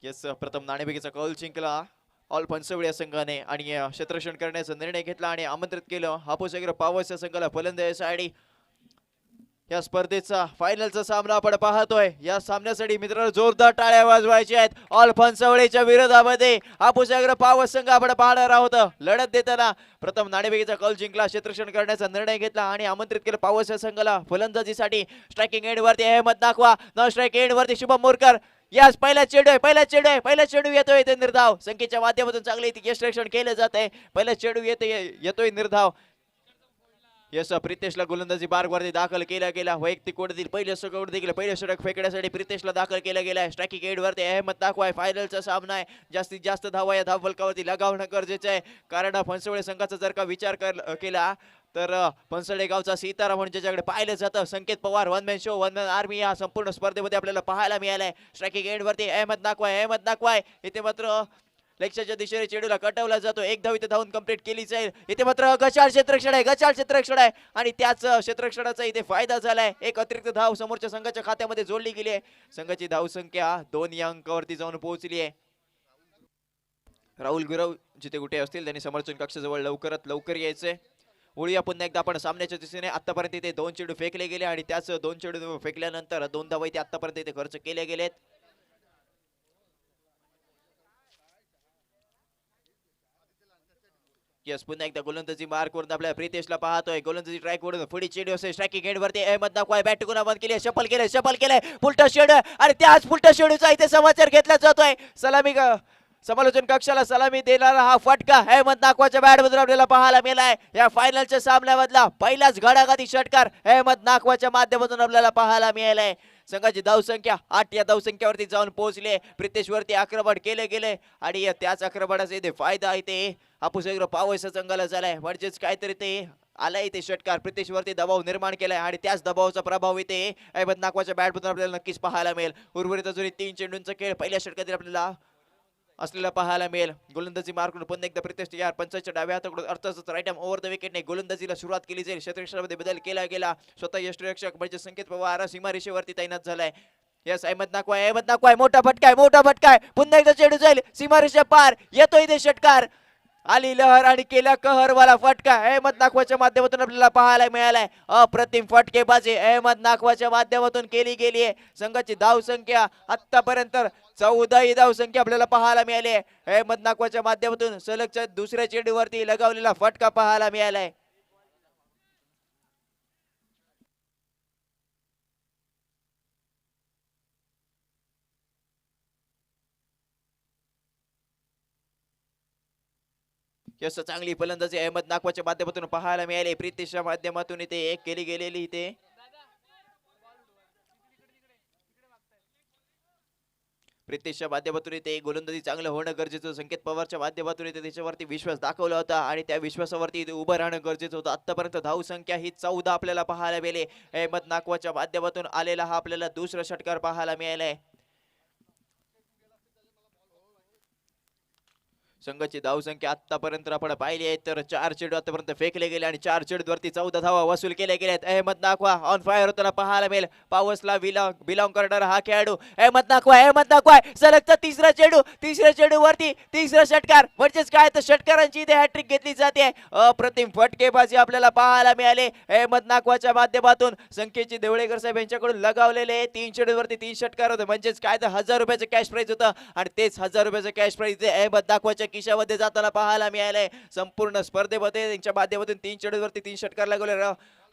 Yes प्रथम नाणेफेकीचा कौल जिंकला ऑल पंचवडी या संघाने आणि क्षेत्ररक्षण करण्याचा निर्णय घेतला आणि आमंत्रित केलं हापूस एग्रो पॉवर्स या संघाला फलंदाजीसाठी या स्पर्धेचा फायनलचा सामना आपण पाहतोय। या सामन्यासाठी मित्रांनो जोरदार टाळ्या वाजवायच्या आहेत। ऑल फनसवळेच्या विरोधामध्ये हापूस एग्रो पॉवर्स संघ आपण पाहणार आहोत। लढत देताना प्रथम नाणेफेकीचा कौल जिंकला, क्षेत्ररक्षण करण्याचा निर्णय घेतला आणि आमंत्रित केलं पॉवर्स या संघाला फलंदाजीसाठी। स्ट्रायकिंग एंड वरती अहमद नाखवा, न स्ट्राइक एंड वरती शुभम मोरकर। यास पहिला चेंडू आहे, पहिला चेंडू येतोय ते निर्धाव संख्येच्या माध्यमातून चांगले यशरक्षण केले जात आहे। पहिला चेंडू येतोय निर्धाव। यस प्रितेशला गोलंदाजी मार्ग वरती दाखल केला गेला। वैयक्तिक कोणतील पहिल्या षटक देखील पहिल्या षटक फेकण्यासाठी प्रितेशला दाखल केला गेला आहे। स्ट्रायकिंग एंड वरती अहमद नाखवा आहे। फायनलचा सामना आहे, जास्तीत जास्त धावा या धावफलकावरती लगावणं गरजेचं आहे, कारण फनसवळे संघाचा जर का विचार केला तर फनसळे गावचा सीताराम म्हणून ज्याच्याकडे पाहिलं जातं Sanket Pawar one man show one man army या संपूर्ण स्पर्धेमध्ये आपल्याला पाहायला मिळालंय। स्ट्रायकिंग एंड वरती अहमद नाखवा आहे इथे मात्र लेक्चरच्या दिशेने चेंडूला कटवला जातो। एक धाव इथे धावून कंप्लीट केली जाईल। इथे मात्र गचाळ क्षेत्ररक्षण आहे आणि त्याच क्षेत्ररक्षणाचा इथे फायदा झालाय। एक अतिरिक्त धाव समोरच्या संघाच्या खात्यामध्ये जोडली गेली आहे। संघाची धाव संख्या 2 या अंकावरती जाऊन पोहोचली आहे। राहुल गुरव जिथे कुठे असतील त्यांनी समर्थन कक्षाजवळ लवकरात लवकर यायचंय। वळूया पुन्हा एकदा आपण सामन्याच्या दिशेने। आतापर्यंत इथे 2 चेंडू फेकले गेले आणि त्याच 2 चेंडू फेकल्यानंतर 2 धावा इथे आतापर्यंत इथे खर्च केले गेलेत। यस पुन्हा एकदा गोलंदाजी मार्क करून आपल्या प्रितेशला पाहतोय। गोलंदाजी ट्राय करून पुढे चेंडू असेल। स्ट्रायकिंग एंड वरती अहमद नाखवा बॅट टिकून बंद केली, शफल केले पुलटा चेंडू आणि त्याच पुलटा चेंडूचा इथे समाचार घेतला जातोय। सलामी समालोचन कक्षाला सलामी देणारा हा फटका अहमद नाखवाच्या बॅट मधून आपल्याला पाहायला मिळालाय। या फायनलच्या सामन्यामधला पहिलाच घडाघाती षटकार अहमद नाखवाच्या माध्यमातून आपल्याला पाहायला मिळालाय। संघाची धावसंख्या 8 या धावसंख्येवरती जाऊन पोहोचले। प्रितेश वरती आक्रमण केले गेले आणि त्याच आक्रमणाचा इथे फायदा इथे हापूस एग्रो पॉवर्स संघाला झालाय। म्हणजेच काहीतरी ते आलाय इथे षटकार प्रितेश वरती दबाव निर्माण केलाय आणि त्याच दबावाचा प्रभाव इथे अहमद नाखवाच्या बॅट मधून आपल्याला नक्कीच पाहायला मिळेल। उर्वरित अजून 3 चेंडूंचा खेळ पहिल्या षटकातील आपल्याला असलेला पाहायला मिळेल। गोलंदाजी मार्कून पुन्हा एकदा प्रितेश यार पंचाच्या डाव्या हाताकडून अर्थातच राईट आर्म ओव्हर द विकेटने गोलंदाजीला सुरुवात केली जाईल। क्षेत्ररक्षणामध्ये बदल केला गेला। स्वतः यष्टिरक्षक म्हणजे संकेत पवार सीमारेषेवरती तैनात झालाय। यस अहमद नाखवा मोठा फटका पुन्हा एकदा चेंडू जाईल सीमारेषा पार, येतोय इथे षटकार। आली लहर आणि केला कहर वाला फटका अहमद नाखवाच्या माध्यमातून आपल्याला पाहायला मिळालाय। अप्रतिम फटकेबाजी अहमद नाखवाच्या माध्यमातून केली गेली आहे। संघाची धाव संख्या आतापर्यंत 14 धाव संख्या आपल्याला पाहायला मिळाली आहे। अहमद नाखवाच्या माध्यमातून सलगच्या दुसऱ्या चेंडूवरती लगावलेला फटका पाहायला मिळालाय। यस चांगली फलंदाजी अहमद नाखवाच्या माध्यमातून पाहायला मिळाली। प्रितेशच्या माध्यमातून इथे एक केली गेलेली इथे प्रितेशच्या माध्यमातून इथे गोलंदाजी चांगलं होणं गरजेचं। संकेत पवारच्या माध्यमातून इथे त्याच्यावरती विश्वास दाखवला होता आणि त्या विश्वासावरती इथे उभं राहणं गरजेचं होतं। आतापर्यंत धाव संख्या ही 14 आपल्याला पाहायला मिळाली। अहमद नाखवाच्या माध्यमातून आलेला हा आपल्याला दुसरा षटकार पाहायला मिळालाय। संघाची धावसंख्या आतापर्यंत आपण पाहिली आहे तर 4 चेंडू आतापर्यंत फेकले गेले आणि 4 चेंडूवरती 14 धावा वसूल केल्या गेल्यात। अहमद नाखवा ऑन फायर होताना पाहायला मिळेल। पॉवर्सला बिलॉंग करणारा हा खेळाडू अहमद नाखवा सलगचा तिसऱ्या चेंडू वरती तिसरा षटकार, म्हणजेच काय तर षटकारांची इथे हॅट्रिक घेतली जाते। अप्रतिम फटकेबाजी आपल्याला पाहायला मिळाले अहमद नाखवाच्या माध्यमातून। संख्येची देवळेकर साहेब यांच्याकडून लगावलेले 3 चेंडूवरती 3 षटकार होते, म्हणजेच काय तर 1000 रुपयाचं कॅश प्राइज होतं आणि तेच 1000 रुपयाचं कॅश प्राइज अहमद नाखवाच्या खिशामध्ये जाताना पाहायला मिळालंय। संपूर्ण स्पर्धेमध्ये त्यांच्या माध्यमातून 3 चेंडूवरती 3 षटकार लागवले।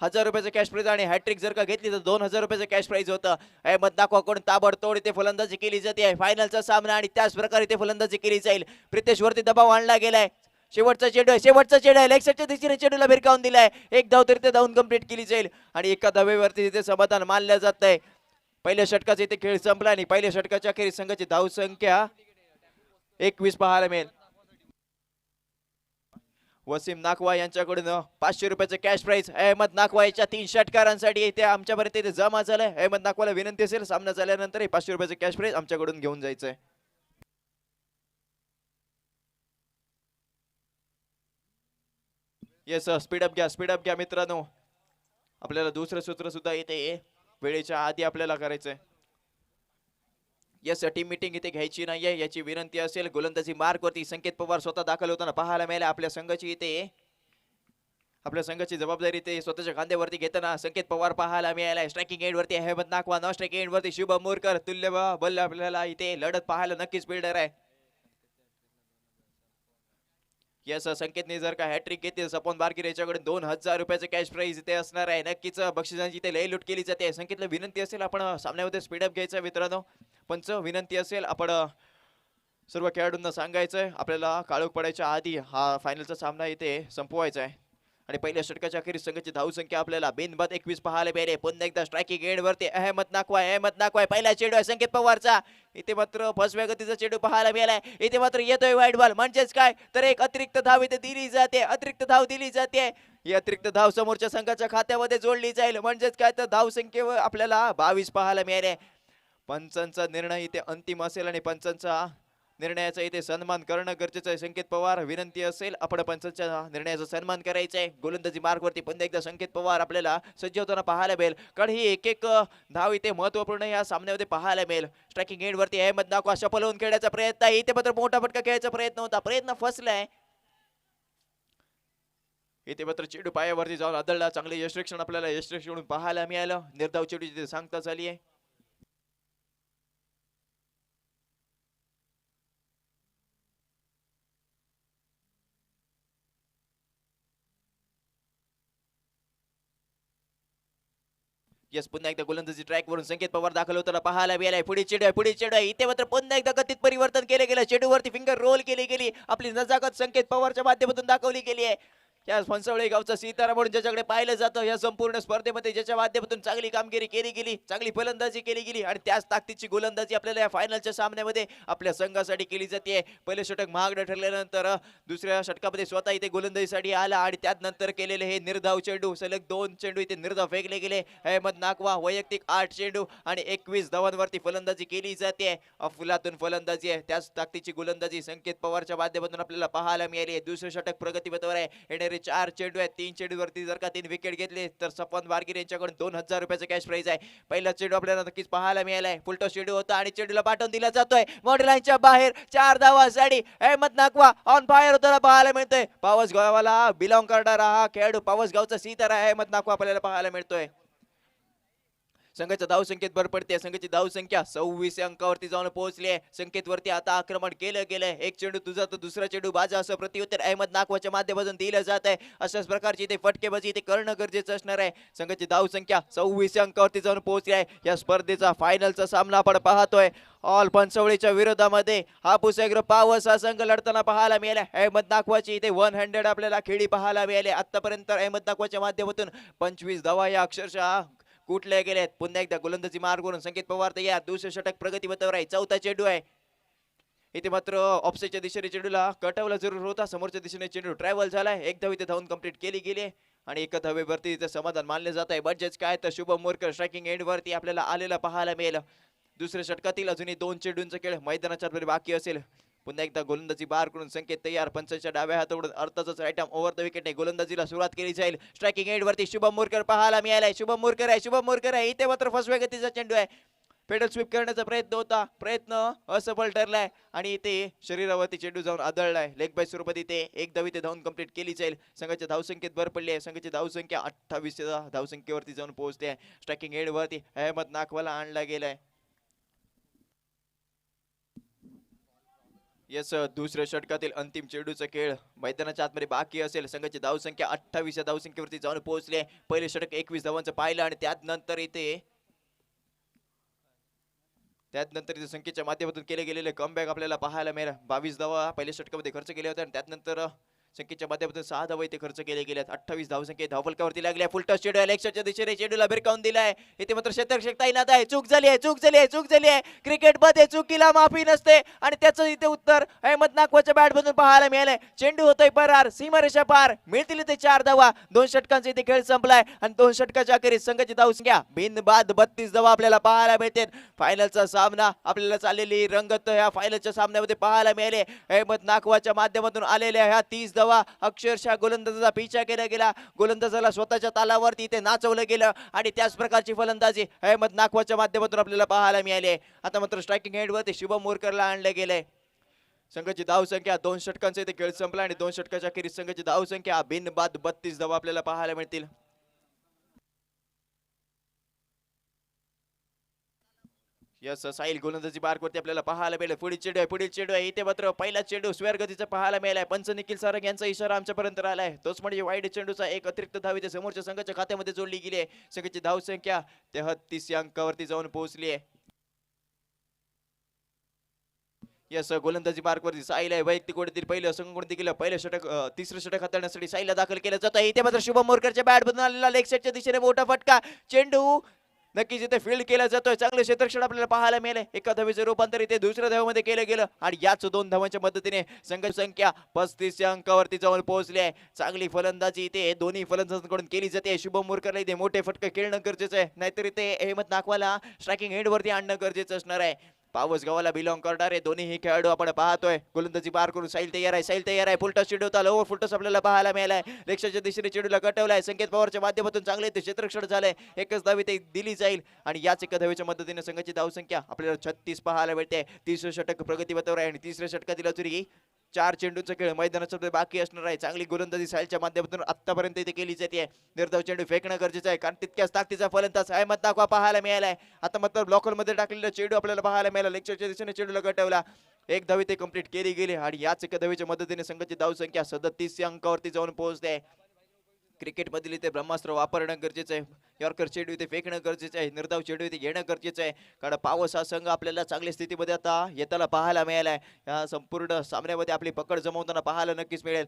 1000 रुपयाचं कॅश प्राइज आणि हॅट्रिक जर का घेतली तर 2000 रुपयाचं कॅश प्राइज होतं। अहमद नाखवाकडून ताबडतोड इथे फलंदाजी केली जाते। फायनलचा सामना आणि त्याच प्रकारे इथे फलंदाजी केली जाईल। प्रितेश वरती दबाव आणला गेलाय। शेवटचा चेंडू आहे लेग साईडच्या दिशेने चेंडूला भिरकावून दिलाय। एक धाव तरी ते धावून कंप्लीट केली जाईल आणि एका धावेवरती इथे समाधान मानलं जात आहे। पहिल्या षटकाचा इथे खेळ संपला आणि पहिल्या षटकाच्या अखेरीस संघाची धाव संख्या 21 पाहायला मिळेल। वसीम नाखवा यांच्याकडून 500 रुपयाचं कॅश प्राइज अहमद नाखवा याच्या 3 षटकारांसाठी इथे आमच्यापर्यंत इथे जमा झालंय। अहमद नाखवाला विनंती असेल सामना झाल्यानंतर 500 रुपयाचं कॅश प्राइज आमच्याकडून घेऊन जायचंय। येस स्पीडअप घ्या मित्रांनो। आपल्याला दुसरं सूत्र सुद्धा इथे वेळेच्या आधी आपल्याला करायचंय। यस टीम मीटिंग इथे घ्यायची नाहीये याची विनंती असेल. गोलंदाजी मार्क वरती संकेत पवार स्वतः दाखल होताना पाहायला मिळाले. आपल्या संघाची जबाबदारी ते स्वतःच्या खांद्यावरती घेताना संकेत पवार पाहायला मिळालाय. स्ट्रायकिंग एंड वरती अहमद नाकवा, नॉन स्ट्रायकिंग एंड वरती शुभम मोरकर. तुल्य बल आपल्याला इथे लढत पाहायला नक्कीच बिल्डर आहे. यस संकेतने जर का हॅट्रिक घेतली सपोन बारकीर याच्याकडे 2000 रुपयाचं कॅश प्राइज इथे असणार आहे. नक्कीच बक्षिसांची इथे लई लूट केली जाते. संकेतला विनंती असेल आपण सामन्यामध्ये स्पीडअप घ्यायचं मित्रांनो. पंच विनंती असेल आपण सर्व खेळाडूंना सांगायचंय आपल्याला काळोख पडायच्या आधी हा फायनलचा सामना इथे संपवायचा आहे. आणि पहिल्या षटकाच्या अखेरीस संघाची धावसंख्या आपल्याला बिनबाद 21 पाहायला मिळाली. पुन्हा एकदा स्ट्रायकिंग एंड वरती अहमद नाकवा पहिला चेंडू आहे संकेत पवारचा. इथे मात्र फसव्या गतीचा चेंडू पाहायला मिळालाय. इथे मात्र येतोय वाईट बॉल म्हणजेच काय तर एक अतिरिक्त धाव इथे दिली जाते. अतिरिक्त धाव दिली जाते. ही अतिरिक्त धाव समोरच्या संघाच्या खात्यामध्ये जोडली जाईल. म्हणजेच काय तर धावसंख्येवर आपल्याला 22 पाहायला मिळाले. पंचांचा निर्णय इथे अंतिम असेल आणि पंचांचा निर्णयाचा इथे सन्मान करणं गरजेचं आहे. संकेत पवार विनंती असेल आपण पंचांच्या निर्णयाचा सन्मान करायचा आहे. गोलंदाजी मार्गवरती पुन्हा एकदा संकेत पवार आपल्याला सज्ज होताना पाहायला मिळेल. कारण ही एक एक धाव इथे महत्वपूर्ण या सामन्यामध्ये पाहायला मिळेल. स्ट्रायकिंग एंड वरती अहमद नाकवा सफल होऊन खेळण्याचा प्रयत्न आहे. इथे मात्र मोठा फटका खेळायचा प्रयत्न होता. प्रयत्न फसलाय. इथे मात्र चेंडू पायावरती जाऊन आदळला. चांगले यशरक्षण आपल्याला यशरक्षण पाहायला मिळालं. निर्धाव चेंडू सांगता झाली आहे. यस पुन्हा एकदा गोलंदाजी ट्रॅक वरून संकेत पवार दाखल होताना पाहायला मिळालाय. पुढे चेंडू आहे. इथे मात्र पुन्हा एकदा गतीत परिवर्तन केले गेलं. चेंडूवरती फिंगर रोल केली गेली. आपली नजाकत संकेत पवारच्या माध्यमातून दाखवली गेली आहे. या फणसवळे गावचा सीतारा म्हणून ज्याच्याकडे पाहिलं जातं या संपूर्ण स्पर्धेमध्ये ज्याच्या माध्यमातून चांगली कामगिरी केली गेली, चांगली फलंदाजी केली गेली आणि त्याच ताकदीची गोलंदाजी आपल्याला या फायनलच्या सामन्यामध्ये आपल्या संघासाठी केली जाते. पहिले षटक महागडं ठरल्यानंतर दुसऱ्या षटकामध्ये स्वतः इथे गोलंदाजीसाठी आला आणि त्यानंतर केलेले हे निर्धाव चेंडू सलग 2 चेंडू इथे निर्धाव फेकले गेले. अहमद नाकवा वैयक्तिक 8 चेंडू आणि 21 धावांवरती फलंदाजी केली जाते. अफलातून फलंदाजी आहे. त्याच ताकदीची गोलंदाजी संकेत पवारच्या माध्यमातून आपल्याला पाहायला मिळाली. दुसरं षटक प्रगतीपथावर आहे. येणारे 4 चेंडू आहेत. 3 चेंडूवरती जर का 3 विकेट घेतले तर सपन बारगीर यांच्याकडून 2000 रुपयाचं कॅश प्राइज आहे. पहिला चेंडू आपल्याला नक्कीच पाहायला मिळालाय. फुलटॉस चेंडू होता आणि चेंडूला पाठवून दिला जातोय बाउंड्री लाईनच्या बाहेर. 4 धावांसाठी अहमद नाकवा ऑन फायर होताना पाहायला मिळतोय. पावस गावाला बिलॉंग करणारा हा खेळाडू पावस गावचा सीतारा अहमद नाकवा आपल्याला पाहायला मिळतोय. संघाच्या धावसंख्येत भर पडते. संघाची धावसंख्या 26 अंकावरती जाऊन पोहोचली आहे. संकेत वरती आता आक्रमण केलं गेलंय. एक चेंडू तुझा तर दुसरा चेंडू बाजा असं प्रत्युत्तर अहमद नाकवाच्या माध्यमातून दिलं जात आहे. अशाच प्रकारची इथे फटकेबाजी इथे करणं गरजेचं असणार आहे. संघाची धावसंख्या 26 अंकावरती जाऊन पोहोचली आहे. या स्पर्धेचा फायनलचा सामना आपण पाहतोय. ऑल पंचवळीच्या विरोधामध्ये हापूस एग्रो पावस हा संघ लढताना पाहायला मिळाला. अहमद नाकवाची इथे 100 आपल्याला खेळी पाहायला मिळाली. आतापर्यंत अहमद नाकवाच्या माध्यमातून 25 धावा या अक्षरशः कुठले गेलेत. पुन्हा एकदा गोलंदाजी मार्गवरून संकेत पवार तयार. दुसरे षटक प्रगतीपथावर आहे. चौथा चेंडू आहे. इथे मात्र ऑफसाईडच्या दिशेने चेंडूला कटवला जरूर होता. समोरच्या दिशेने चेंडू ट्रॅव्हल झालाय. एक धाव इथे धावून कंप्लीट केली गेली आणि एका धावेवरती इथे समाधान मानले जात आहे. बजेच काय तर शुभम मोरकर स्ट्रायकिंग एंड वरती आपल्याला आलेला पाहायला मिळेल. दुसऱ्या षटकातील अजूनही 2 चेंडूंचा खेळ मैदानाच्या बाकी असेल. पुन्हा एकदा गोलंदाजी बार करून संकेत तयार. पंचाच्या डाव्या हाताकडून अर्थातच राईट आर्म ओव्हर द विकेटने गोलंदाजीला सुरुवात केली जाईल. स्ट्रायकिंग एंड वरती शुभम मोरकर पाहायला मिळालाय. शुभम मोरकर आहे. इथे मात्र फसव्या गतीचा चेंडू आहे. पेडल स्वीप करण्याचा प्रयत्न होता. प्रयत्न असफल ठरलाय आणि इथे शरीरावरती चेंडू जाऊन आदळलाय. लेग बाय स्वरूपात इथे एक धाव इथे धावून कंप्लीट केली जाईल. संघाच्या धावसंख्येत भर पडली आहे. संघाची धावसंख्या 28 धावसंख्येवरती जाऊन पोहोचते आहे. स्ट्रायकिंग एंड वरती अहमद नाकवाला आणला गेलाय. यस दुसऱ्या षटकातील अंतिम चेंडूचा खेळ मैदानाच्या आतमध्ये बाकी असेल. संघाची धावसंख्या 28 या धावसंख्येवरती जाऊन पोहोचली आहे. पहिले षटक 21 धावांचं पाहिलं आणि त्यानंतर इथे संख्येच्या माध्यमातून केले गेलेले कमबॅक आपल्याला पाहायला मिळेल. 22 धावा पहिल्या षटकामध्ये खर्च केले होते आणि त्यानंतर संख्येच्या माध्यमातून 6 धावा इथे खर्च केले गेल्यात. 28 धावसंख्येत धावफलकावरती लागल्या. फुलटॉस चेंडू इलेक्शनच्या दिशेने चेंडूला भिरकावून दिलाय. इथे मात्र क्षेत्ररक्षक तैनात आहे. चूक झाली आहे. क्रिकेटमध्ये चुकीला माफी नसते आणि त्याचं इथे उत्तर अहमद नाकवाच्या बॅट मधून पाहायला मिळालंय. चेंडू होतोय परार. सीमारेषा पार. मिळतील इथे 4 धावा. 2 षटकांचा इथे खेळ संपलाय आणि 2 षटकाच्या अखेरीस संघाची धावसंख्या बिनबाद 32 धावा आपल्याला पाहायला मिळते. फायनलचा सामना आपल्याला चाललेली रंगत ह्या फायनलच्या सामन्यामध्ये पाहायला मिळाले. अहमद नाकवाच्या माध्यमातून आलेल्या ह्या 30 धावा धावा अक्षरशः गोलंदाजाचा पिछा केला गेला, गोलंदाजाला स्वतःच्या तालावरती इथे नाचवलं गेलं आणि त्याच प्रकारची फलंदाजी अहमद नाखवाच्या माध्यमातून आपल्याला पाहायला मिळाली आहे. आता मात्र स्ट्रायकिंग हेडवरती शुभम मोरकरला आणलं गेलंय. संघाची धाव संख्या 2 षटकांचा इथे खेळ संपला आणि 2 षटकाच्या अखेरीस संघाची धाव संख्या बिनबाद 32 धावा आपल्याला पाहायला मिळतील. यस साहिल गोलंदाजी मार्कवरती आपल्याला पाहायला मिळेल. पुढील चेंडू आहे इथे मात्र पहिला चेंडू स्क्वेअर गतीचा पाहायला मिळालाय. पंच निखिल सारंग यांचा इशारा आमच्यापर्यंत आलाय, तोच म्हणजे वाईड चेंडूचा एक अतिरिक्त धाव इथे समोरच्या संघाच्या खात्यामध्ये जोडली गेली आहे. संघाची धाव संख्या 33 या अंकावरती जाऊन पोहोचली आहे. यस गोलंदाजी मार्कवरती साहिल आहे. वैयक्तिक ओढीतील पहिलं संघ केलं पहिलं षटक तिसरं षटक हाताळण्यासाठी साहिलला दाखल केलं जातं. इथे मात्र शुभम मोरकरच्या बॅट बदलून आलेला लेग साईडच्या दिशेने मोठा फटका, चेंडू नक्कीच इथे फील्ड केला जातोय. चांगले क्षेत्ररक्षण आपल्याला पाहायला मिळेल. एका धावेचे रूपांतर इथे दुसऱ्या धावेमध्ये केलं गेलं आणि याच 2 धावांच्या मदतीने संघ संख्या 35 या अंकावरती जाऊन पोहोचली आहे. चांगली फलंदाजी इथे दोन्ही फलंदाजांकडून केली जाते. शुभम मोरकरला इथे मोठे फटके खेळणं गरजेचं आहे, नाहीतर इथे अहमद नाखवाला स्ट्रायकिंग हेडवरती आणणं गरजेचं असणार आहे. पावस गावाला बिलॉंग करणारे दोन्ही खेळाडू आपण पाहतोय. गोलंदाजी पार करून साहिल तयार आहे. फुलटॉस चेंडू होता, लोवर फुलटॉस आपल्याला पाहायला मिळालाय. रेक्षाच्या दिशेने चेंडूला कटवलाय. संकेत पवारच्या माध्यमातून चांगले ते क्षेत्ररक्षण झालंय. एकच धाव ते दिली जाईल आणि याच एका धावेच्या मदतीने संघाची धाव संख्या आपल्याला 36 पाहायला मिळते. तिसरं षटक प्रगतीपथावर आहे आणि तिसऱ्या षटकातील अजूनही 4 चेंडूचा खेळ मैदानाचा बाकी असणार आहे. चांगली गोलंदाजी साहिलच्या माध्यमातून आतापर्यंत इथे केली जाते. निर्धाव चेंडू फेकणं गरजेचं आहे, कारण तितक्याच ताकदीचा फलंदाज अहमद नाखवा पाहायला मिळालाय. आता मात्र ब्लॉकर मध्ये टाकलेला चेंडू आपल्याला पाहायला मिळाला. लेगच्या दिशेने चेंडूला गटवला. एक धाव ते कंप्लीट केली गेली आणि याच एका धावेच्या मदतीने संघाची धाव संख्या 37 या अंकावरती जाऊन पोहोचते. क्रिकेट मधील इथे ब्रह्मास्त्र वापरणं गरजेचं आहे. यॉर्कर चेंडू इथे फेकणं गरजेचं आहे. निर्धाव चेंडू इथे घेणं गरजेचं आहे, कारण पावस हा संघ आपल्याला चांगल्या स्थितीमध्ये आता येताना पाहायला मिळालाय. या संपूर्ण सामन्यामध्ये आपली पकड जमवताना पाहायला नक्कीच मिळेल.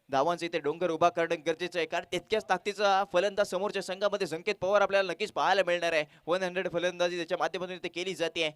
धावांचा इथे डोंगर उभा करणं गरजेचं आहे, कारण तितक्याच ताकदीचा फलंदाज समोरच्या संघामध्ये संकेत पवार आपल्याला नक्कीच पाहायला मिळणार आहे. 100 फलंदाजी त्याच्या माध्यमातून इथे केली जाते.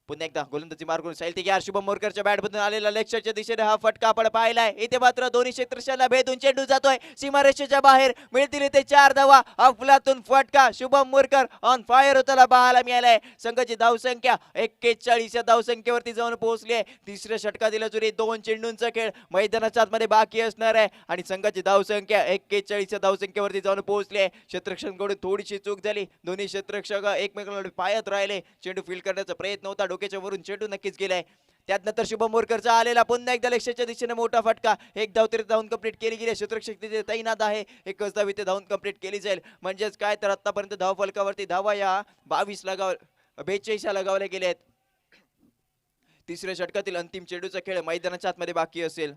पुन्हा एकदा गोलंदाजी मार्गून साहिल तयार. शुभम मोरकरच्या बॅट बदलून आलेला लेग साईडच्या दिशेने हा फटका आपण पाहिलाय. इथे मात्र दोन्ही क्षेत्ररक्षणाला भेदून चेंडू जातोय सीमारेषेच्या बाहेर. मिळतील इथे 4 धावा. अफलातून फटका, शुभम मोरकर ऑन फायर होताना पाहायला मिळालाय. संघाची धाव संख्या 41 या धाव संख्येवरती जाऊन पोहोचली आहे. तिसऱ्या षटकातील अजूनही 2 चेंडूंचा खेळ मैदानाच्या आतमध्ये बाकी असणार आहे आणि संघाची धाव संख्या 41 या धाव संख्येवरती जाऊन पोहोचली आहे. क्षेत्ररक्षणाकडून थोडीशी चूक झाली. दोन्ही क्षेत्ररक्षक एकमेकांना पायत राहिले. चेंडू फील्ड करण्याचा प्रयत्न होता, डोक्याच्या वरून चेंडू नक्कीच गेलाय. त्यानंतर शुभम मोरकरचा आलेला पुन्हा एकदा लेगच्या दिशेने मोठा फटका. एक धाव तरी धावून कंप्लीट केली गेली. क्षेत्ररक्षक तिथे तैनात आहे. एकच धाव इथे धावून कंप्लीट केली जाईल. म्हणजेच काय तर आतापर्यंत धाव फलकावरती धावा या 42 लगावल्या गेल्या आहेत. तिसऱ्या षटकातील अंतिम चेंडूचा खेळ मैदानाच्या आतमध्ये बाकी असेल.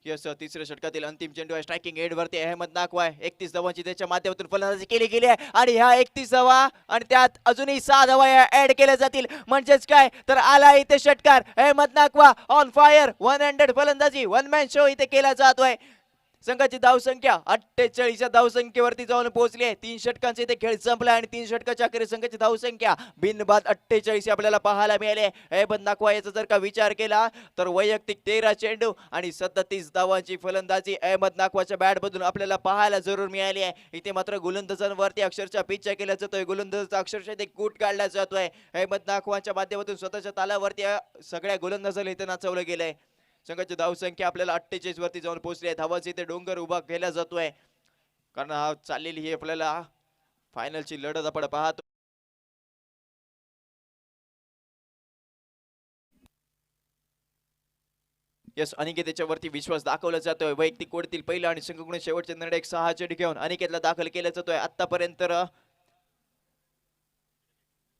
यस तिसऱ्या षटकातील अंतिम चेंडू आहे. स्ट्रायकिंग हेड वरती अहमद नाखवा 31 धावांची त्याच्या माध्यमातून फलंदाजी केली गेली आहे आणि ह्या 31 धावा आणि त्यात अजूनही 6 धावा ऍड केल्या जातील. म्हणजेच काय तर आला इथे षटकार. Ahmad Nakhwa on fire. 100 फलंदाजी, 1 मॅन शो इथे केला जातोय. संघाची धाव संख्या 48 या धाव संख्येवरती जाऊन पोहोचली आहे. 3 षटकांचा इथे खेळ संपला आणि 3 षटकाच्या अखेरीस संघाची धाव संख्या बिनबाद 48 आपल्याला पाहायला मिळाले. अहमद नाखवा याचा जर का विचार केला तर वैयक्तिक 13 चेंडू आणि 37 धावांची फलंदाजी अहमद नाखवाच्या बॅट मधून आपल्याला पाहायला जरूर मिळाली आहे. इथे मात्र गोलंदाजांवरती अक्षरशः पिच्छा केला जातोय. गोलंदाजाचा अक्षरशः ते कूट काढला जातोय. अहमद नाखवाच्या माध्यमातून स्वतःच्या तालावरती सगळ्या गोलंदाजाला इथे नाचवलं गेलंय. संघाची धाव संख्या आपल्याला 48 वरती जाऊन पोहोचली आहे. धावांचा इथे डोंगर उभा केला जातोय, कारण हा चाललेली ही आपल्याला फायनलची लढत आपण पाहतो. यस अनिकेत याच्यावरती विश्वास दाखवला जातोय. वैयक्तिक कोडतील पहिला आणि संघकडून शेवटचे निर्णय 6 चेंडू घेऊन अनिकेतला दाखल केला जातोय. आतापर्यंत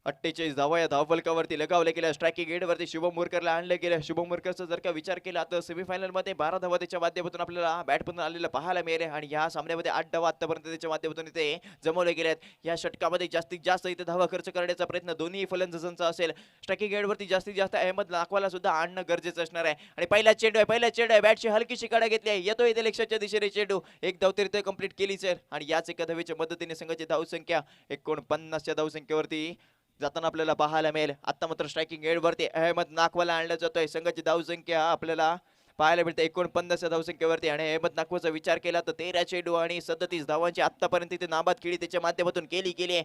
48 धावा या धावफलकावरती लगावल्या गेल्या. स्ट्रायकिंग एंडवरती शुभम मोरकरला आणलं गेलं. शुभम मोरकरचा जर का विचार केला तर सेमीफायनल मध्ये 12 धावा त्याच्या माध्यमातून आपल्याला बॅटमधून आलेला पाहायला मिळाले आणि या सामन्यामध्ये 8 धावा आतापर्यंत त्याच्या माध्यमातून इथे जमवले गेले. या षटकामध्ये जास्तीत जास्त इथे धावा खर्च करण्याचा प्रयत्न दोन्ही फलंदाजांचा असेल. स्ट्रायकिंग एंडवरती जास्तीत जास्त अहमद नाखवाला सुद्धा आणणं गरजेचं असणार आहे. आणि पहिला चेंडू आहे. बॅटची हलकीशी काढा घेतली आहे. येतो इथे लक्ष्याच्या दिशेने चेंडू. एक धाव तरी कंप्लीट केली सर आणि याच एका धावेच्या मदतीने संघाची धाव संख्या 49 या धाव संख्येवरती जाताना आपल्याला पाहायला मिळेल. आता मात्र स्ट्रायकिंग एंडवरती अहमद नाखवाला आणलं जातोय. संघाची धाव संख्या आपल्याला पाहायला मिळते 49 या धाव संख्येवरती आणि अहमद नाखवाचा विचार केला तर 13 चेंडू आणि 37 धावांची आतापर्यंत इथे नाबाद खेळी त्याच्या माध्यमातून केली गेली आहे.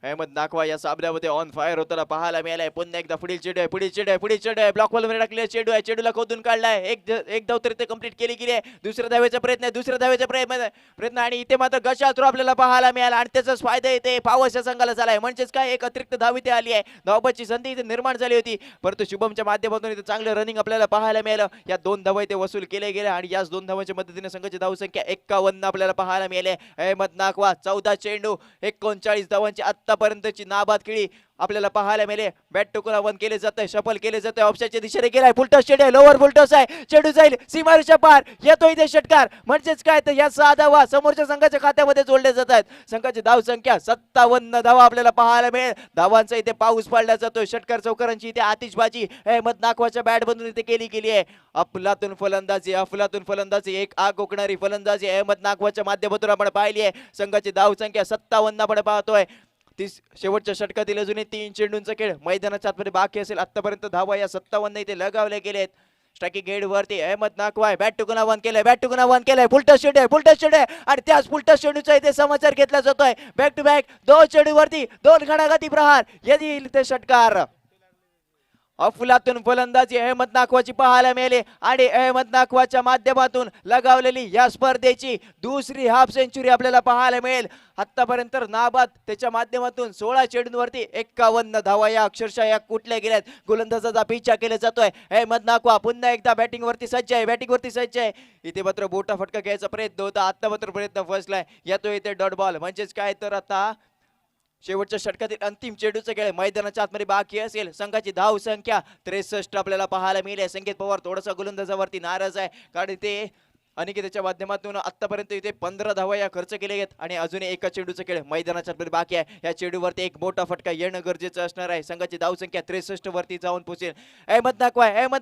अहमद नाखवा या सामन्यामध्ये ऑन फायर होताना पाहायला मिळालाय. पुन्हा एकदा पुढील चेंडू आहे, पुढील चेंडू आहे, पुढील चेंडू आहे, ब्लॉक मध्ये टाकलेला चेंडू आहे, चेंडूला खोदून काढलाय. एक धाव तर ते कंप्लीट केली गेली आहे. दुसऱ्या धावेचा प्रयत्न आहे, दुसऱ्या धावेचा प्रयत्न आणि इथे मात्र गशा थ्रो आपल्याला पाहायला मिळाला आणि त्याचाच फायदा येते पावसच्या संघाला झालाय. म्हणजेच काय एक अतिरिक्त धाव इथे आली आहे. धावबाची संधी इथे निर्माण झाली होती, परंतु शुभमच्या माध्यमातून इथे चांगलं रनिंग आपल्याला पाहायला मिळालं. या 2 धावा इथे वसूल केले गेले आणि याच 2 धावांच्या मदतीने संघाची धावसंख्या 51 आपल्याला पाहायला मिळाली. अहमद नाखवा 14 चेंडू 39 धावांची आतापर्यंतची नाबाद खेळी आपल्याला पाहायला मिळेल. बॅट टोकून आव्हान केले जाते, शफल केले जाते, ऑफसाईडच्या दिशेने गेलाय. फुलटॉस चेंडू आहे, लोअर फुलटॉस आहे, चेंडू जाईल सीमारेषा पार, येतो इथे षटकार. म्हणजेच काय तर या 6 धावा समोरच्या संघाच्या खात्यामध्ये जोडले जातात. संघाची धाव संख्या 57 धावा आपल्याला पाहायला मिळेल. धावांचा इथे पाऊस पाडला जातोय. षटकार चौकारांची इथे आतिषबाजी अहमद नाखवाच्या बॅट मधून इथे केली गेली आहे. अफलातून फलंदाजी एक आग ओकणारी फलंदाजी अहमद नाखवाच्या माध्यमातून आपण पाहिली आहे. संघाची धाव संख्या 57 आपण पाहतोय. शेवटच्या षटकातील अजूनही 3 चेंडूंचा खेळ मैदानाच्या आतमध्ये बाकी असेल. आतापर्यंत धावा या 57 इथे लगावले गेलेत. स्ट्रायकिंग हेड वरती अहमद नाखवा बॅट टुकून आव्हान केलंय, फुलटॉस चेंडू आहे आणि त्याच फुलटॉस चेंडूचा इथे समाचार घेतला जातोय. बॅक टू बॅक 2 चेंडू वरती 2 घणाघाती प्रहार येईल ते षटकार. अफलातून फलंदाजी अहमद नाखवाची पाहायला मिळाली आणि अहमद नाखवाच्या माध्यमातून लगावलेली या स्पर्धेची दुसरी हाफ सेंचुरी आपल्याला पाहायला मिळेल. आतापर्यंत नाबाद त्याच्या माध्यमातून 16 चेंडूंवरती 51 धावा या अक्षरशः या कुठल्या गेल्यात. गोलंदाजाचा पिछा केला जातोय. अहमद नाखवा पुन्हा एकदा बॅटिंग वरती सज्ज आहे. इथे मात्र बोटा फटका घ्यायचा प्रयत्न होता, आता मात्र प्रयत्न फसलाय. येतो इथे डॉट बॉल. म्हणजेच काय तर आता शेवटच्या षटकातील अंतिम चेंडूचा खेळ मैदानाच्या आतमध्ये बाकी असेल. संघाची धाव संख्या 63 आपल्याला पाहायला मिळेल. संकेत पवार थोडासा गोलंदाजावरती नाराज आहे, कारण ते अनिकेतच्या माध्यमातून आतापर्यंत इथे 15 धावा या खर्च केले आहेत आणि अजून एका चेंडूचा खेळ मैदानाच्या आतमध्ये बाकी आहे. या चेंडूवरती एक मोठा फटका येणं गरजेचं असणार आहे. संघाची धाव संख्या 63 वरती जाऊन पोहोचेल. अहमद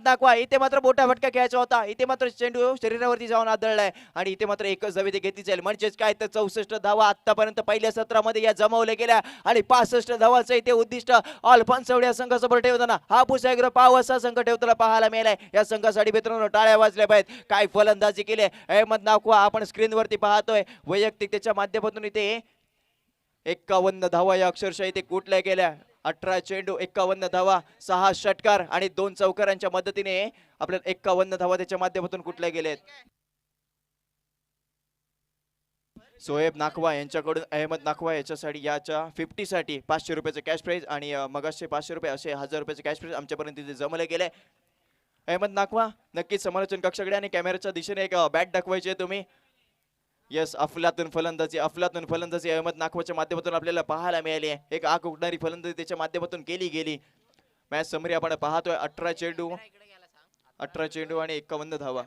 नाखवा इथे मात्र मोठा फटका घ्यायचा होता. इथे मात्र चेंडू शरीरावरती जाऊन आदळलाय आणि इथे मात्र एकच धाव इथे घेतली जाईल. म्हणजेच काय तर 64 धावा आतापर्यंत पहिल्या सत्रामध्ये या जमावल्या गेल्या आणि 65 धावांचं इथे उद्दिष्ट ऑल पंचवडी या संघासमोर ठेवताना हापूस ॲग्रो पावस हा संघ ठेवताना पाहायला मिळालाय. या संघासाठी मित्रांनो टाळ्या वाजल्या पाहिजेत. काय फलंदाजी केली अहमद नाखवा आपण स्क्रीन वरती पाहतोय. वैयक्तिक त्याच्या माध्यमातून इथे 51 धावा या अक्षरशः इथे कुठल्या गेल्या. 18 चेंडू 51 धावा 6 षटकार आणि 2 चौकारांच्या मदतीने आपल्याला 51 धावा त्याच्या माध्यमातून कुठल्या गेलेत. सोहेब नाखवा यांच्याकडून अहमद नाखवा याच्यासाठी याच्या 50 साठी 500 रुपयाचं कॅश प्राइज आणि मगाशे 500 रुपये असे 1000 रुपयाचे कॅश प्राइज आमच्यापर्यंत इथे जमले गेले. अहमद नाखवा नक्कीच समालोचन कक्षाकडे आणि कॅमेऱ्याच्या दिशेने एक बॅट दाखवायची आहे तुम्ही. यस अफलातून फलंदाजी अहमद नाखवाच्या माध्यमातून आपल्याला पाहायला मिळाली आहे. एक आग उडणारी फलंदाजी त्याच्या माध्यमातून केली गेली. मॅच समरी आपण पाहतोय. 18 चेंडू आणि 51 धावा.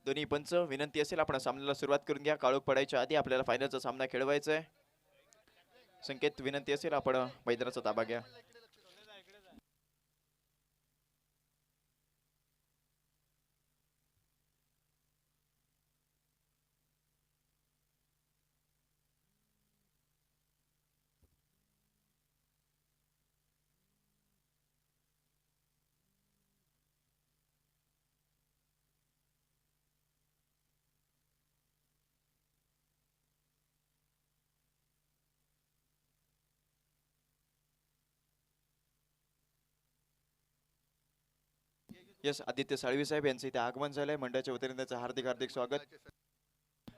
दोन्ही पंच विनंती असेल आपण सामन्याला सुरुवात करून घ्या. काळोख पडायच्या आधी आपल्याला फायनलचा सामना खेळवायचा आहे. संकेत विनंती असेल आपण मैदानाचा ताबा घ्या. यस, आदित्य साळवी साहेब यांचं इथे आगमन झालंय. मंडळाच्या वतीने त्यांचं हार्दिक हार्दिक स्वागत.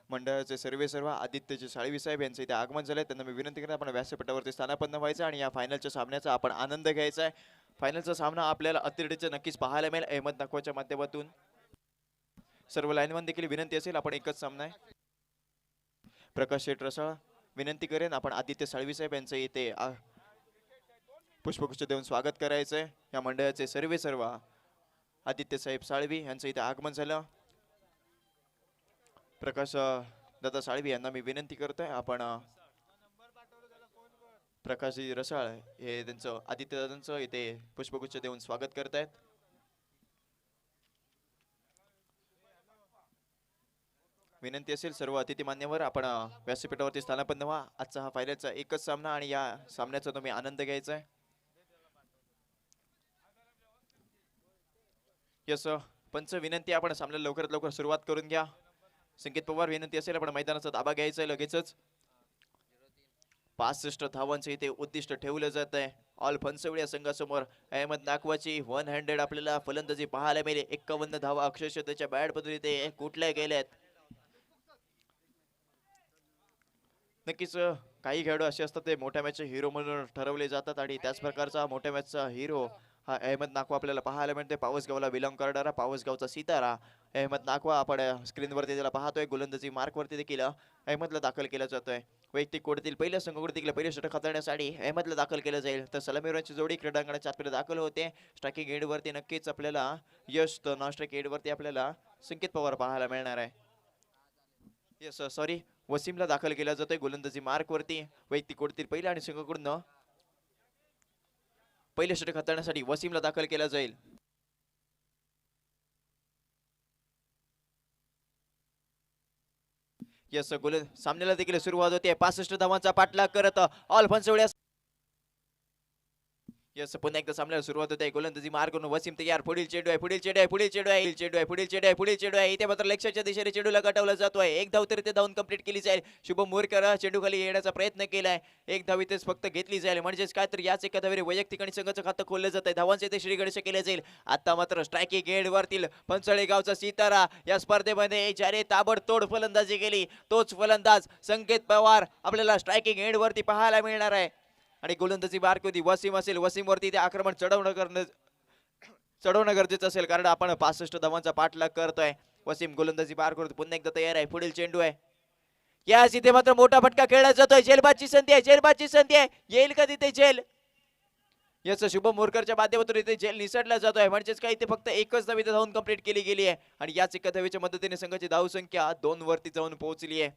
मंडळाचे सर्व आदित्यचे साळवी साहेब यांचं इथे आगमन झालंय. त्यांना मी विनंती करतो आपण व्यासपीठावरती स्थानापन्न व्हायचं आणि या फायनलच्या सामन्याचा आपण आनंद घ्यायचा आहे. फायनलचा सामना आपल्याला अतिरेडीचा नक्कीच पाहायला मिळेल अहमद नाखवाच्या माध्यमातून. सर्व लाईनमन देखील विनंती असेल, आपण एकच सामना आहे. प्रकाश शेठ रसाळ विनंती करेन आपण आदित्य साळवी साहेब यांचं इथे पुष्पगुच्छ देऊन स्वागत करायचंय. या मंडळाचे सर्व आदित्य साहेब साळवी यांचं इथे आगमन झालं. प्रकाश दादा साळवी यांना मी विनंती करतोय आपण प्रकाशजी रसाळ हे त्यांचं आदित्य दादांचं इथे पुष्पगुच्छ देऊन स्वागत करतायत. विनंती असेल सर्व अतिथी मान्यवर आपण व्यासपीठावरती स्थानापन्न व्हा. आजचा हा फायनलचा एकच सामना आणि या सामन्याचा तुम्ही आनंद घ्यायचा आहे. यस पंच विनंती आपण सामन्याला लवकरात लवकर सुरुवात करून घ्या. संकेत पवार विनंती असेल आपण मैदानाचा ताबा घ्यायचा आहे लगेचच. 65 धावांचं इथे उद्दिष्ट ठेवलं जात आहे. ऑल फनसवळी संघासमोर अहमद नाखवाची 100 आपल्याला फलंदाजी पाहायला मिळेल. 51 धावा अक्षरशः त्याच्या बॅट पद्धती ते कुठल्या गेल्यात. नक्कीच काही खेळाडू असे असतात ते मोठ्या मॅचचे हिरो म्हणून ठरवले जातात आणि त्याच प्रकारचा मोठ्या मॅचचा हिरो हा अहमद नाखवा आपल्याला पाहायला मिळते. पावसगावला बिलॉंग करणारा पावसगावचा सितारा अहमद नाखवा आपण स्क्रीनवरती त्याला पाहतोय. गोलंदाजी मार्कवरती देखील अहमदला दाखल केला जातोय. वैयक्तिक कोडतील पहिल्या संघाकडे देखील पहिले षटक हाताळण्यासाठी अहमदला दाखल केलं जाईल. तर सलामीवरांची जोडी क्रीडांगणाच्या आतमध्ये दाखल होते. स्ट्रायकिंग एडवरती नक्कीच आपल्याला यश, तर नॉन स्ट्रायक एडवरती आपल्याला संकेत पवार पाहायला मिळणार आहे. यस सॉरी, वसीमला दाखल केला जातोय गोलंदाजी मार्कवरती. वैयक्तिक कोडतील पहिल्या आणि संघाकडून पहिले षटक हाताळण्यासाठी वसीमला दाखल केला जाईल. यस सामन्याला देखील सुरुवात होते. 65 धावांचा पाठलाग करत ऑल फनसवळ्या यस पुन्हा एकदा सामन्याला सुरुवात होते. गोलंदाजी मार करून वसीम तयार. पुढील चेंडू आहे, पुढील चेंडू आहे, पुढील चेंडू आहे, चेंडू आहे, पुढील चेंडू आहे, पुढील चेंडू आहे. इथे मात्र लक्ष्याच्या दिशेने चेंडूला गटवला जातोय. एक धाव तरी ते धावून कंप्लीट केली जाईल. शुभम मोरकर चेंडू खाली येण्याचा प्रयत्न केलाय. एक धाव इथेच फक्त घेतली जाईल. म्हणजेच काय तर याच एका धावेने वैयक्तिक आणि संघाचं खातं खोललं जात आहे. धावांचे ते श्री गणेश केले जाईल. आता मात्र स्ट्रायकिंग एड वरतील फनसळे गावचा सितारा या स्पर्धेमध्ये ज्याने ताबडतोड फलंदाजी केली तोच फलंदाज संकेत पवार आपल्याला स्ट्रायकिंग एड वरती पाहायला मिळणार आहे. आणि गोलंदाजी मार्क होती वसीम असेल. वसीम वरती ते आक्रमण चढवणं गरजेचं असेल कारण आपण 65 धावांचा पाठलाग करतोय. वसीम गोलंदाजी पार करतो. पुन्हा एकदा तयार आहे. पुढील चेंडू आहे. यास इथे मात्र मोठा फटका खेळला जातोय. झेलबादची संधी आहे, झेलबादची संधी आहे. येईल का तिथे झेल? याच शुभम मोरकरच्या माध्यमातून इथे झेल निसटला जातोय. म्हणजेच काय इथे फक्त एकच धाव इथे धावून कंप्लीट केली गेली आहे आणि याच एका धावेच्या मदतीने संघाची धाव संख्या 2 वरती जाऊन पोहोचली आहे.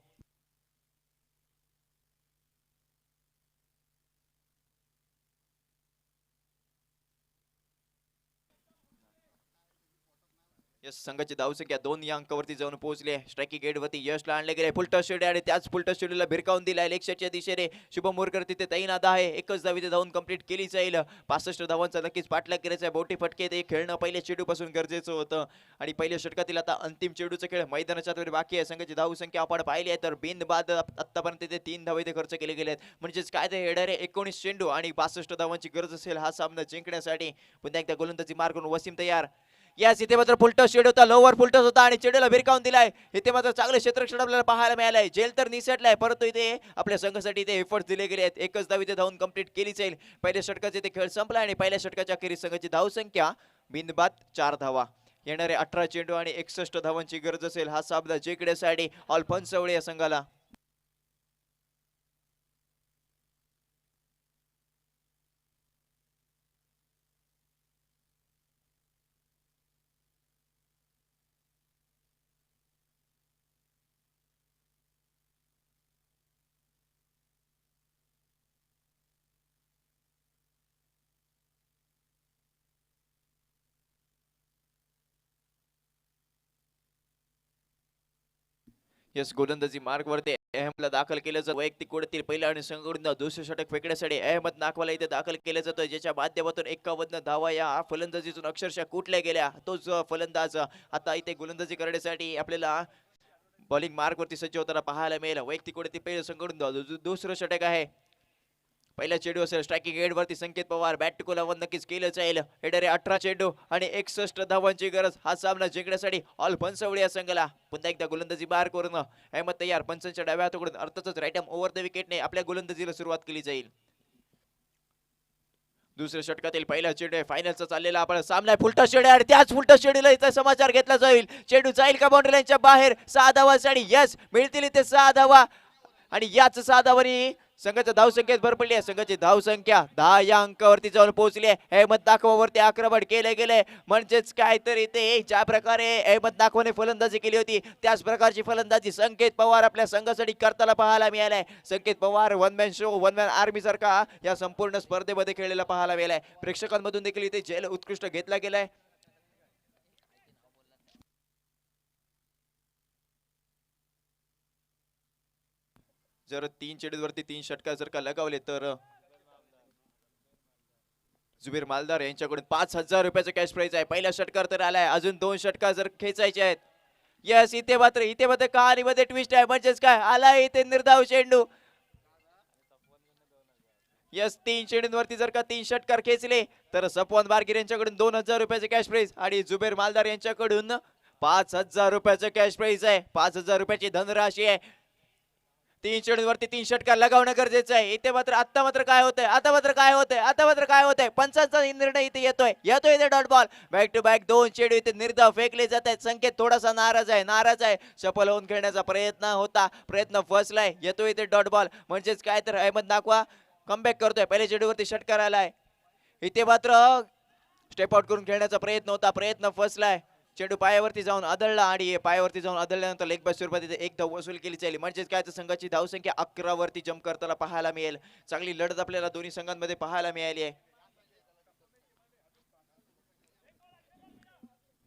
यस संघाची धावसंख्या 2 या अंकावरती जाऊन पोहोचले. स्ट्रायकिंग गेट वरती यशला आणले गेले. फुलटॉस चेंडू आणि त्याच फुलटॉस चेंडूला भिरकावून दिलाय लेक्सच्या दिशेने. शुभम मोरकर तिथे तैनात आहे. एकच धाव इथे धावून कंप्लीट केली जाईल. 65 धावांचा नक्कीच पाठलाग करायचा. बोटी फटके ते खेळणं पहिल्या चेंडूपासून गरजेचं होतं आणि पहिल्या षटकातील आता अंतिम चेंडूचा खेळ मैदानाच्या आतमध्ये बाकी आहे. संघाची धावसंख्या आपण पाहिली आहे तर बिनबाद आतापर्यंत ते 3 धाव इथे खर्च केले गेले आहेत. म्हणजेच काय ते येणारे 19 चेंडू आणि 65 धावांची गरज असेल हा सामना जिंकण्यासाठी. पुन्हा एकदा गोलंदाजी मार करून वसीम तयार. यास इथे मात्र फुलटॉस चेंडू होता, लोवर फुलटॉस होता आणि चेंडूला भिरकावून दिलाय. इथे मात्र चांगले क्षेत्ररक्षण आपल्याला पाहायला मिळालंय. झेल तर निसटलाय परंतु इथे आपल्या संघासाठी इथे एफर्ट्स दिले गेले आहेत. एकच धाव इथे धावून कंप्लीट केली जाईल. पहिल्या षटकाचे इथे खेळ संपला आणि पहिल्या षटकाच्या अखेरीस संघाची धावसंख्या बिनबाद 4 धावा. येणारे 18 चेंडू आणि 61 धावांची गरज असेल हा सामना जिंकण्यासाठी ऑल फनसवळे या संघाला. यस गोलंदाजी मार्ग वरती अहमदला दाखल केलं जातं. वैयक्तिक कोडतील पहिल्या आणि संघाकडून दुसरे षटक फेकण्यासाठी अहमद नाखवाला इथे दाखल केलं जातं. ज्याच्या माध्यमातून 51 धावा या फलंदाजीतून अक्षरशः कुठल्या गेल्या. तोच फलंदाज आता इथे गोलंदाजी करण्यासाठी आपल्याला बॉलिंग मार्ग वरती सज्ज होताना पाहायला मिळेल. वैयक्तिक कोडतील पहिल्या संघाकडून दुसरं षटक आहे. पहिला चेंडू असेल स्ट्रायकिंग एंड वरती संकेत पवार बॅट टू वन नक्कीच केलं जाईल. हेडर 18 चेंडू आणि 61 धावांची गरज हा सामना जिंकण्यासाठी ऑल बनसवडे या संघाला. पुन्हा एकदा गोलंदाजी बाहेर करून अहमद तयार पंचांच्या डाव्या हाताकडून अर्थातच राईट आर्म ओव्हर द विकेटने आपल्या गोलंदाजीला सुरुवात केली जाईल. दुसऱ्या षटकातील पहिला चेंडू फायनलचा चाललेला आपण सामना फुलटा चेंडू आणि त्याच फुलटा चेंडूला इथं समाचार घेतला जाईल. चेंडू जाईल का बाउंड्री लाईनच्या बाहेर 6 धावांसाठी यस मिळतील इथे 6 धावा आणि याच 6 धावांनी संघाच्या धाव संख्येत भर पडली आहे. संघाची धाव संख्या 10 या अंकावरती जाऊन पोहोचली आहे. अहमद दाखवावरती आक्रमण केले गेले म्हणजेच काय तर इथे ज्या प्रकारे अहमद दाखवाने फलंदाजी केली होती त्याच प्रकारची फलंदाजी संकेत पवार आपल्या संघासाठी करताना पाहायला मिळालाय. Sanket Pawar one man show one man army सारखा या संपूर्ण स्पर्धेमध्ये खेळलेला पाहायला मिळालाय. प्रेक्षकांमधून देखील इथे जल उत्कृष्ट घेतला गेलाय. जर 3 चेंडूवरती 3 षटकार जर का लगावले तर जुबेर मालदार यांच्याकडून 5,000 रुपयाचं कॅश प्राइज आहे. पहिला षटकार तर आलाय, अजून 2 षटकार जर खेचायचे आहेत. यस इथे मात्र कहाणीमध्ये ट्विस्ट आहे म्हणजेच काय आलाय इथे निर्धाव चेंडू. यस 3 चेंडूंवरती जर का 3 षटकार खेचले तर सपवान बारगीर यांच्याकडून 2,000 रुपयाचे कॅश प्राइज आणि जुबेर मालदार यांच्याकडून 5,000 रुपयाचं कॅश प्राइज आहे. 5,000 रुपयाची धनराशी आहे. 3 चेंडूवरती 3 षटकार लगावणं गरजेचं आहे. इथे मात्र आता मात्र काय होतंय पंचांचा निर्णय इथे येतोय इथे dot ball back to back 2 चेंडू इथे निर्धाव फेकले जात आहेत. संकेत थोडासा नाराज आहे सफल होऊन खेळण्याचा प्रयत्न फसलाय. येतोय इथे डॉट बॉल म्हणजेच काय तर अहमद नाकवा कमबॅक करतोय. पहिल्या चेंडूवरती षटकार आलाय. इथे मात्र स्टेप आउट करून खेळण्याचा प्रयत्न फसलाय. चेंडू पायावरती जाऊन आदळल्यानंतर लेग बाय स्वरूपात एक धाव वसूल केली जाईल म्हणजेच काय तर संघाची धावसंख्या 11 वरती जम्प करताना पाहायला मिळेल. चांगली लढत आपल्याला दोन्ही संघांमध्ये पाहायला मिळाली आहे.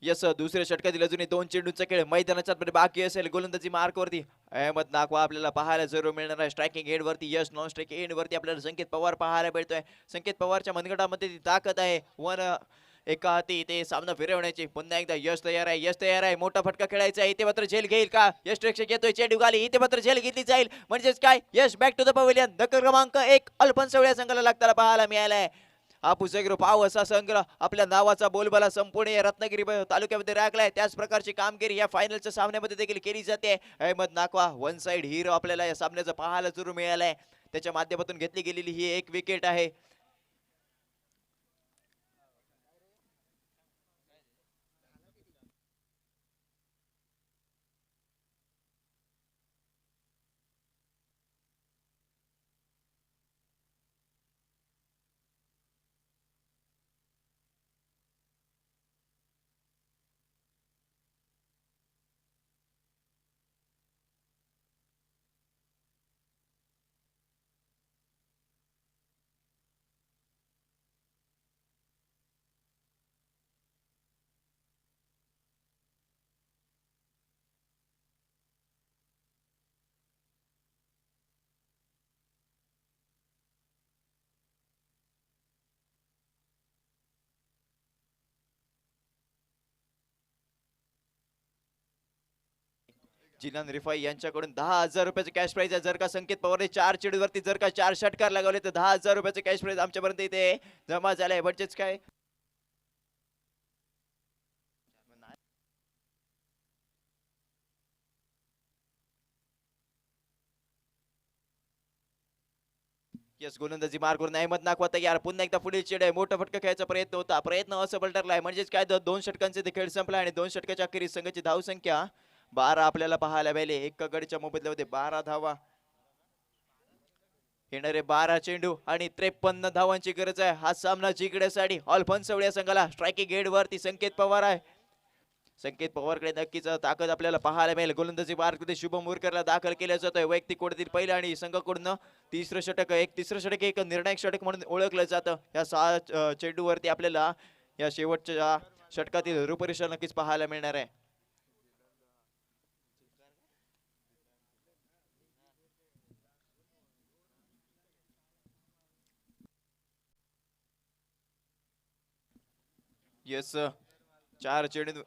यस दुसऱ्या षटकातील अजूनही 2 चेंडूंचा खेळ मैदानाच्या बाकी असेल. गोलंदाजी मार्कवरती अहमद नाकवा आपल्याला पाहायला जरूर मिळणार आहे. स्ट्रायकिंग एंड वरती यस नॉन स्ट्रायकिंग एंड वरती आपल्याला संकेत पवार पाहायला मिळतोय. संकेत पवारच्या मनगटामध्ये ती ताकद आहे. एका हाती इथे सामना फिरवण्याची. पुन्हा एकदा यश तयार आहे मोठा फटका खेळायचा आहे. इथे मात्र झेल घेईल का यश प्रेक्षक येतोय चेंडू खाली. इथे मात्र झेल घेतली जाईल म्हणजेच काय यश बॅक टू द पवेलियन. धक्का क्रमांक 1 अल्पनसवळ्या संघाला लागताना पाहायला मिळालाय. हापूस एग्रो पाव असा संघ आपल्या नावाचा बोलबाला संपूर्ण रत्नागिरी तालुक्यामध्ये राखलाय. त्याच प्रकारची कामगिरी या फायनलच्या सामन्यामध्ये देखील केली जाते. अहमद नाकवा वन साइड हिरो आपल्याला या सामन्याचा पाहायला जरूर मिळालाय. त्याच्या माध्यमातून घेतली गेलेली ही एक विकेट आहे. जिनान रिफाई यांच्याकडून 10,000 रुपयाचे कॅश प्राइज आहे. जर का संकेत पवारने 4 चेंडूवरती जर का 4 षटकार लगावले तर 10,000 रुपयाचे कॅश प्राइज आमच्यापर्यंत इथे जमा झाले म्हणजेच काय यस गोलंदाजी मार करून अहमद नाकवा तयार. पुन्हा एकदा पुढील चेंडू आहे. मोठा फटका खेळायचा प्रयत्न असफल ठरलाय म्हणजेच काय 2 षटकांचे ते खेळ संपला आणि 2 षटकाच्या अखेरीस संघाची धाव संख्या 12 आपल्याला पाहायला मिळाली. एका गडीच्या मोबदल्यामध्ये 12 धावा. येणारे 12 चेंडू आणि 53 धावांची गरज आहे हा सामना जिंकण्यासाठी. ऑल बनसवडे या संघाला स्ट्रायकिंग एंड वरती संकेत पवार आहे. संकेत पवारकडे नक्कीच ताकद आपल्याला पाहायला मिळेल. गोलंदाजी मार्गमध्ये शुभम मुरकरला दाखल केला जातोय. वैयक्तिक कोडतील पहिलं आणि संघाकडून तिसरं षटक एक निर्णायक षटक म्हणून ओळखलं जातं. या 6 चेंडूवरती आपल्याला या शेवटच्या षटकातील रूपरेषा नक्कीच पाहायला मिळणार आहे. येस 4 चेंडू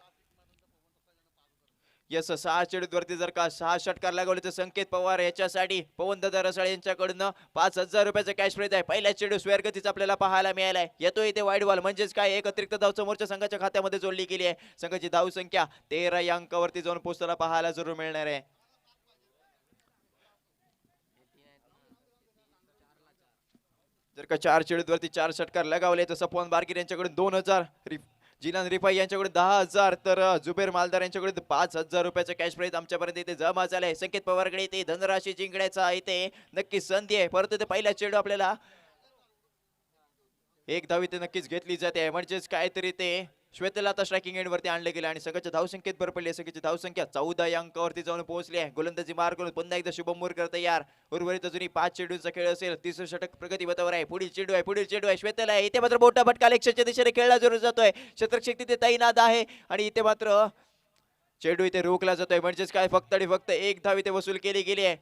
यस 6 चेडूवरती जर का 6 षटकार लागवले तर संकेत पवार याच्यासाठी पवनदादा रसाळ यांच्याकडून 5,000 रुपयाचा कॅश प्राइज आहे. पहिल्या चेडू स्क्वेअर गतीचा आपल्याला पाहायला मिळालाय. येतो इथे वाईड बॉल म्हणजेच काय एक अतिरिक्त धाव समोरच्या संघाच्या खात्यामध्ये जोडली गेली आहे. संघाची धाव संख्या 13 या अंकावरती जाऊन पोहोचताना पाहायला जरूर मिळणार आहे. जर का 4 चेडूवरती 4 षटकार लगावले तर सपवान बारकीर यांच्याकडून 2,000, जिलान रिफाई यांच्याकडून 10,000 तर जुबेर मालदार यांच्याकडून 5,000 रुपयाचा कॅश प्राइज आमच्यापर्यंत इथे जमा झालाय. संकेत पवारकडे इथे धनराशी जिंकण्याचा इथे नक्की संधी आहे, परंतु ते पहिला चेंडू आपल्याला एक धाव इथे नक्कीच घेतली जाते. म्हणजेच काहीतरी ते श्वेतला आता स्ट्रायकिंग एंड वरती आणले गेले आणि संघाच्या धावसंख्येत भर पडली. संघाची धावसंख्या 14 या अंकावरती जाऊन पोहोचली आहे. गोलंदाजी मार करून पुन्हा एकदा शुभम मुरकर तयार. उर्वरित अजूनही 5 चेंडूचा खेळ असेल. तिसरं षटक प्रगतीपथावर आहे. पुढील चेंडू आहे श्वेतला आहे. इथे मात्र मोठा फटका लेक्शनच्या दिशेने खेळला जरूर जातोय. क्षेत्ररक्षक तिथे तैनात आहे आणि इथे मात्र चेंडू इथे रोखला जातोय. म्हणजेच काय फक्त आणि फक्त एक धाव इथे वसूल केली गेली आहे.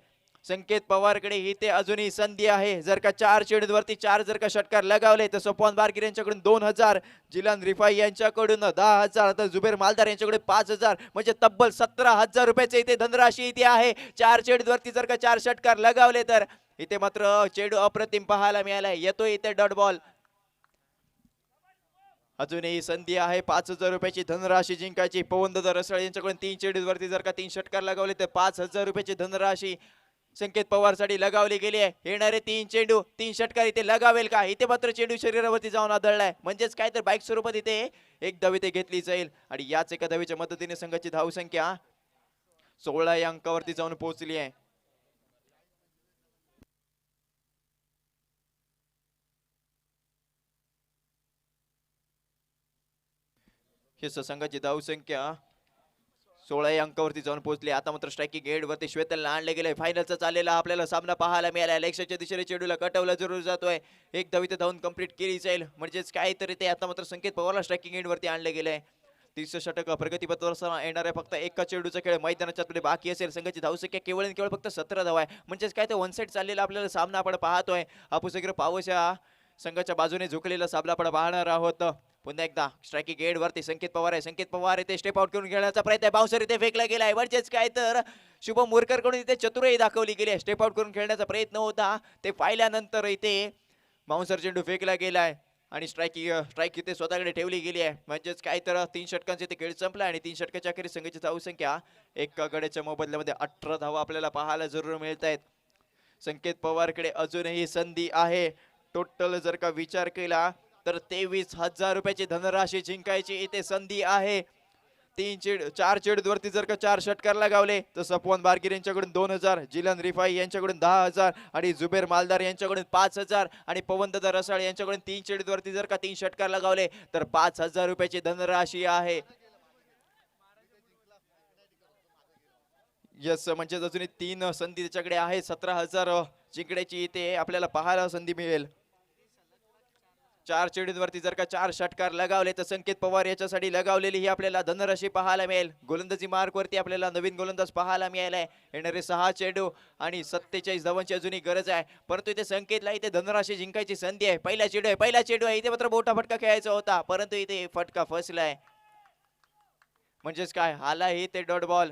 संकेत पवारकडे इथे अजूनही संधी आहे. जर का 4 चेंडूवरती 4 जर का षटकार लगावले तर सपवान बारकीर यांच्याकडून 2,000, जिलान रिफाई यांच्याकडून 10,000 तर जुबेर मालदार यांच्याकडे 5,000 म्हणजे तब्बल 17,000 रुपयाचे इथे धनराशी इथे आहे. 4 चेंडूवरती जर का 4 षटकार लगावले तर इथे मात्र चेंडू अप्रतिम पाहायला मिळाला. येतो इथे डॉट बॉल. अजूनही संधी आहे 5,000 रुपयाची धनराशी जिंकायची. पवनदादा रसाळ यांच्याकडून 3 चेंडूवरती जर का 3 षटकार लगावले तर 5,000 रुपयाची धनराशी संकेत पवारसाठी लगावली गेली आहे. येणारे 3 चेंडू 3 षटकार इथे लगावेल का? इथे मात्र चेंडू शरीरावरती जाऊन आदळलाय. म्हणजेच काय तर बाईक स्वरूपात इथे एक धाव इथे घेतली जाईल आणि याच एका धावीच्या मदतीने संघाची धावसंख्या 16 या अंकावरती जाऊन पोहोचली आहे. ही संघाची धावसंख्या 16 या अंकावरती जाऊन पोहोचली. आता मात्र स्ट्रायकिंग एंड वरती श्वेतलला आणले गेले. फायनलचा चाललेला आपल्याला सामना पाहायला मिळाला. लेक्शनच्या दिशेने चेंडूला कटवला जरूर जातोय. एक धाव इथे धावून कंप्लीट केली जाईल. म्हणजेच काहीतरी ते आता मात्र संकेत पवारला स्ट्रायकिंग एंड वरती आणले गेले. 30 षटक प्रगतीपथावर येणाऱ्या फक्त एका चेंडूचा खेळ मैदानाच्या पुढे बाकी असेल. संघाची धावसंख्या केवळ आणि केवळ फक्त 17 धावा आहे. म्हणजेच काय ते वन साइड चाललेला आपल्याला सामना आपण पाहतोय. हापूसगिर पावस संघाच्या बाजूने झुकलेला सामना आपण पाहणार आहोत. पुन्हा एकदा स्ट्रायकिंग एंड वरती संकेत पवार आहे. संकेत पवार इथे स्टेप आउट करून खेळण्याचा प्रयत्न आहे. बाउन्सर इथे फेकला गेलाय. म्हणजेच काय तर शुभम मुरकर कडून इथे चतुराई दाखवली गेली आहे. स्टेप आउट करून खेळण्याचा प्रयत्न होता, ते पाहिल्यानंतर इथे बाउन्सर चेंडू फेकला गेलाय आणि स्ट्राईक इथे स्वतःकडे ठेवली गेली आहे. म्हणजेच काय तर 3 षटकांचे ते खेळ संपला आणि 3 षटकाच्या अखेरीस संघाची धावसंख्या एका गड्याच्या मोबदल्यामध्ये 18 धावा आपल्याला पाहायला जरूर मिळत आहेत. संकेत पवारकडे अजूनही संधी आहे. टोटल जर का विचार केला तर 23,000 रुपयाची धनराशी जिंकायची इथे संधी आहे. 4 चेंडूवरती जर का 4 षटकार लगावले तर सपवान बारकीर यांच्याकडून 2,000, जिलान रिफाई यांच्याकडून 10,000 आणि जुबेर मालदार यांच्याकडून 5,000 आणि पवनदादा रसाळ यांच्याकडून 3 चेंडूवरती जर का 3 षटकार लगावले तर 5,000 रुपयाची धनराशी आहे. यस म्हणजे अजूनही 3 संधी त्याच्याकडे आहे. 17,000 जिंकण्याची इथे आपल्याला पाहायला संधी मिळेल. 4 चेंडूवरती जर का 4 षटकार लगावले तर संकेत पवार याच्यासाठी लगावलेली ही आपल्याला धनराशी पाहायला मिळेल. गोलंदाजी मार्क वरती आपल्याला नवीन गोलंदाज पाहायला मिळालाय. येणारे 6 चेंडू आणि 47 धावांची अजूनही गरज आहे, परंतु इथे संकेतला इथे धनराशी जिंकायची संधी आहे. पहिला चेंडू आहे इथे मात्र मोठा फटका खेळायचा होता, परंतु इथे फटका फसलाय. म्हणजेच काय आला इथे डॉट बॉल.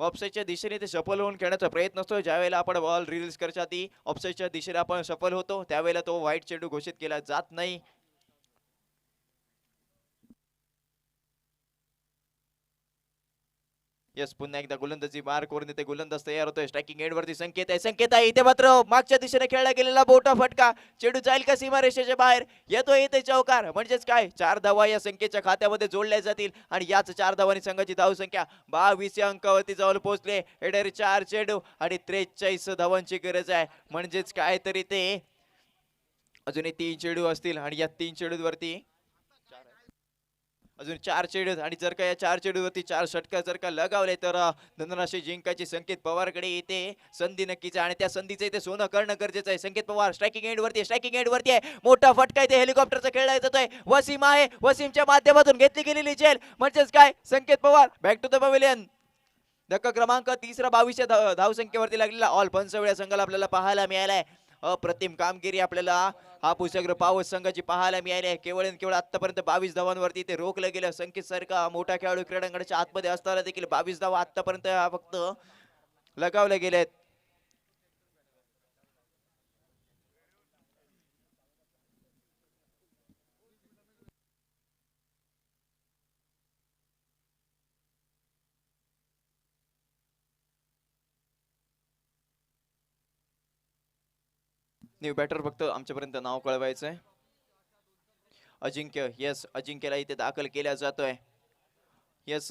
ऑफसाईडच्या दिशेने ते सफल होऊन खेळण्याचा प्रयत्न असतो. ज्यावेळेला आपण बॉल रिलीज करण्याच्या आधी ऑफसाईडच्या दिशेने आपण सफल होतो त्यावेळेला तो वाईट चेंडू घोषित केला जात नाही. यस पुन्हा एकदा गोलंदाजी मार करून इथे गोलंदाज तयार होतोय. स्ट्रायकिंग एंड वरती संकेत आहे इथे मात्र मागच्या दिशेने खेळला गेलेला मोठा फटका. चेंडू जाईल का सीमारेषेच्या बाहेर? येतोय इथे चौकार. म्हणजेच काय 4 धावा या संख्येच्या खात्यामध्ये जोडल्या जातील आणि याच 4 धावांनी संघाची धावसंख्या 22 या अंकावरती जाऊन पोहोचले. येणारे 4 चेंडू आणि 43 धावांची गरज आहे. म्हणजेच काय तरी ते अजूनही 3 चेंडू असतील आणि या 3 चेंडूवरती अजून 4 चेंडू आणि जर का या 4 चेंडूवरती 4 षटकार जर का लगावले तर धनराशी जिंकायची संकेत पवारकडे इथे संधी नक्कीच आहे आणि त्या संधीचं इथे सोनं करणं गरजेचं आहे. संकेत पवार स्ट्रायकिंग एंड वरती आहे. मोठा फटका इथे हेलिकॉप्टरचा खेळला जातोय. वसीम आहे, वसीमच्या माध्यमातून घेतली गेलेली झेल. म्हणजेच काय Sanket Pawar back to the pavilion. धक्का क्रमांक 3 22 धावसंख्येवरती लागलेला ऑल पंचवड्या संघाला आपल्याला पाहायला मिळालाय. अप्रतिम कामगिरी आपल्याला हापूस अग्र पावस संघाची पाहायला मिळाली आहे. केवळ आणि केवळ आतापर्यंत 22 धावांवरती ते रोखलं गेलं. संकेत सारखा मोठा खेळाडू क्रीडांगणाच्या आतमध्ये असताना देखील 22 धावा आतापर्यंत फक्त लगावले गेलेत. न्यू बॅटर फक्त आमच्यापर्यंत नाव कळवायचंय. अजिंक्य, येस अजिंक्यला इथे दाखल केला जातोय. येस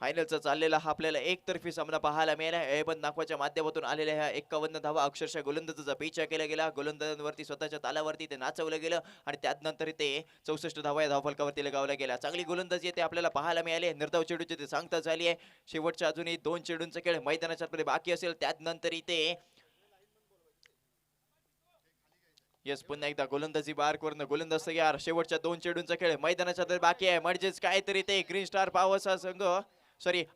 फायनलचा चाललेला हा आपल्याला एकतर्फी सामना पाहायला मिळाला. एबन नाखवाच्या माध्यमातून आलेल्या ह्या 51 धावा अक्षरशः गोलंदाजाचा पिछा केला गेला. गोलंदाजांवरती स्वतःच्या तालावरती ते नाचवलं गेलं आणि त्यानंतर ते 64 धावा या धावफलकावरती लगावल्या गेल्या. चांगली गोलंदाजी ते आपल्याला पाहायला मिळाले. निर्धाव चेंडूची ते सांगता झाली आहे. शेवटच्या अजूनही 2 चेंडूंचा खेळ मैदानाच्या आतमध्ये बाकी असेल. त्यानंतर इथे येस पुन्हा एकदा गोलंदाजी बार करून गोलंदाज तयार. शेवटच्या 2 चेंडूंचा खेळ मैदानाच्या आत बाकी आहे. म्हणजेच काहीतरी ते ग्रीन स्टार पावस हा संघ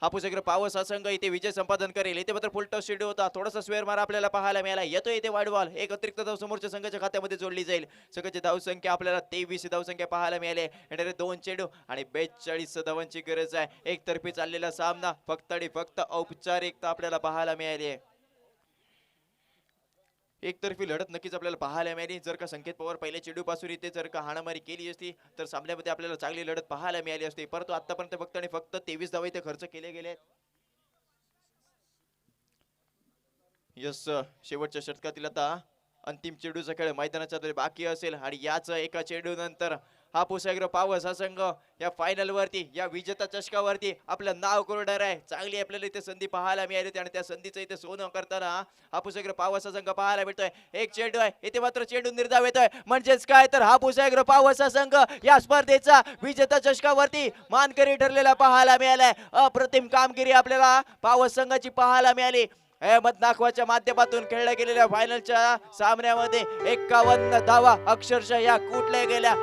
हापूस अग्र पावस हा संघ इथे विजय संपादन करेल. इथे मात्र फुल टॉस चेंडू होता. थोडासा स्क्वेअर मार आपल्याला पाहायला मिळाला. येतोय इथे वाढवाल. एक अतिरिक्त धाव समोरच्या संघाच्या खात्यामध्ये जोडली जाईल. संघाची धावसंख्या आपल्याला 23 धावसंख्या पाहायला मिळाली. येणारे 2 चेंडू आणि 42 धावांची गरज आहे. एकतर्फी चाललेला सामना फक्त आणि फक्त औपचारिकता आपल्याला पाहायला मिळाली आहे. एकतर्फी लढत नक्कीच आपल्याला पाहायला मिळाली. जर का संकेत पवार पहिल्या चेंडूपासून इथे जर का हाणामारी केली असती तर सामन्यामध्ये आपल्याला चांगली लढत पाहायला मिळाली असती. परंतु आतापर्यंत फक्त आणि फक्त 23 धावा इथे खर्च केले गेले. यस शेवटच्या षटकातील आता अंतिम चेंडूचा खेळ मैदानाच्या बाकी असेल आणि याच एका चेंडू नंतर हापूस अग्र पावस हा संघ या फायनल वरती या विजेता चषकावरती आपलं नाव करणार आहे. चांगली आपल्याला इथे संधी पाहायला मिळाली होती आणि त्या संधीचं इथे सोनं करताना हापूस अग्र पावस हा संघ पाहायला मिळतोय. एक चेंडू आहे इथे मात्र चेंडू निर्धाव येतोय. म्हणजेच काय तर हापूस अग्र पावस हा संघ या स्पर्धेचा विजेता चषकावरती मानकरी ठरलेला पाहायला मिळालाय. अप्रतिम कामगिरी आपल्याला पावस संघाची पाहायला मिळाली. अहमद नाखवाच्या माध्यमातून खेळल्या गेलेल्या फायनलच्या सामन्यामध्ये 51 धावा अक्षरशः या कुठल्या गेल्या.